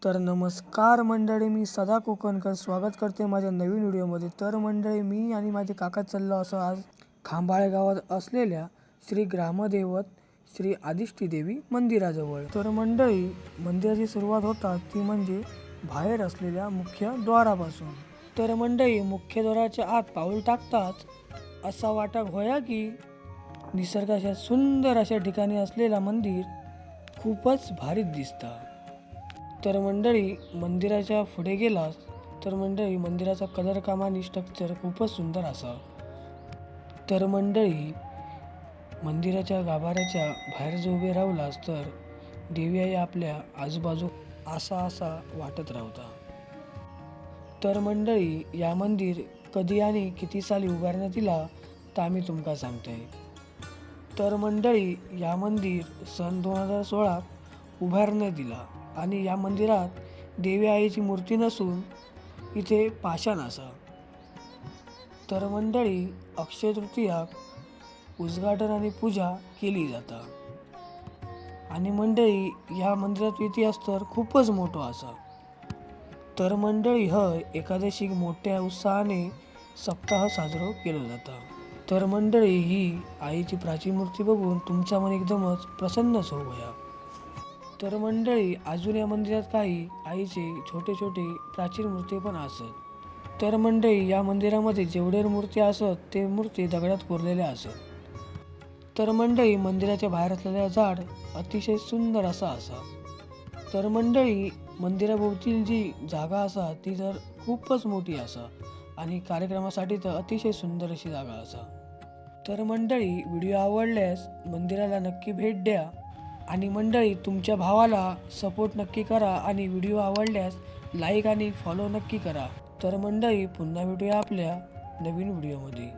तर नमस्कार मंडळी, मी सदा कोकणकर स्वागत करते माझ्या नवीन व्हिडिओमध्ये. तर मंडळी, मी आणि माझे काका चाललो असं आज खांबाळे गावात असलेल्या श्री ग्रामदैवत श्री आदिष्टी देवी मंदिराजवळ. तर मंडळी, मंदिराची सुरुवात होतात ती म्हणजे बाहेर असलेल्या मुख्य द्वारापासून. तर मंडळी, मुख्य द्वाराच्या आत पाऊल टाकताच असा वाटा होया की निसर्गाच्या सुंदर अशा ठिकाणी असलेला मंदिर खूपच भारी दिसतं. तर मंडळी, मंदिराच्या पुढे गेलास तर मंडळी मंदिराचा कलर काम आणि स्ट्रक्चर खूपच सुंदर असा. तर मंडळी, मंदिराच्या गाभाऱ्याच्या बाहेर जो उभे राहिलास तर देवी आई आपल्या आजूबाजू असा वाटत राहता. तर मंडळी, या मंदिर कधी आणि किती साली उभारण्यात दिला तर आम्ही तुमका सांगतोय. तर मंडळी, या मंदिर सन 2016 उभारण्यात दिला आणि या मंदिरात देवी आईची मूर्ती नसून इथे पाषाण असा. तर मंडळी, अक्षय तृतीयाक उद्घाटन आणि पूजा केली जाता आणि मंडळी या मंदिराचा इतिहास तर खूपच मोठा असा. तर मंडळी, एकादशीक मोठ्या उत्साहाने सप्ताह साजरा केला जाता. तर मंडळी, ही आईची प्राचीन मूर्ती बघून तुमचा मन एकदमच प्रसन्नच होऊया. तर मंडळी, अजून या मंदिरात काही आईचे छोटे छोटे प्राचीन मूर्ती पण असत. तर मंडळी, या मंदिरामध्ये जेवढे मूर्ती असत ते मूर्ती दगडात कोरलेल्या असत. तर मंडळी, मंदिराच्या बाहेर असलेला झाड अतिशय सुंदर असा. तर मंडळी, मंदिराभोवती जी जागा असा ती तर खूपच मोठी असा आणि कार्यक्रमासाठी तर अतिशय सुंदर अशी जागा असा. तर मंडळी, व्हिडिओ आवडल्यास मंदिराला नक्की भेट द्या आणि मंडळी तुमच्या भावाला सपोर्ट नक्की करा आणि व्हिडिओ आवडल्यास लाईक आणि फॉलो नक्की करा. तर मंडळी, पुन्हा भेटूया आपल्या नवीन व्हिडिओमध्ये.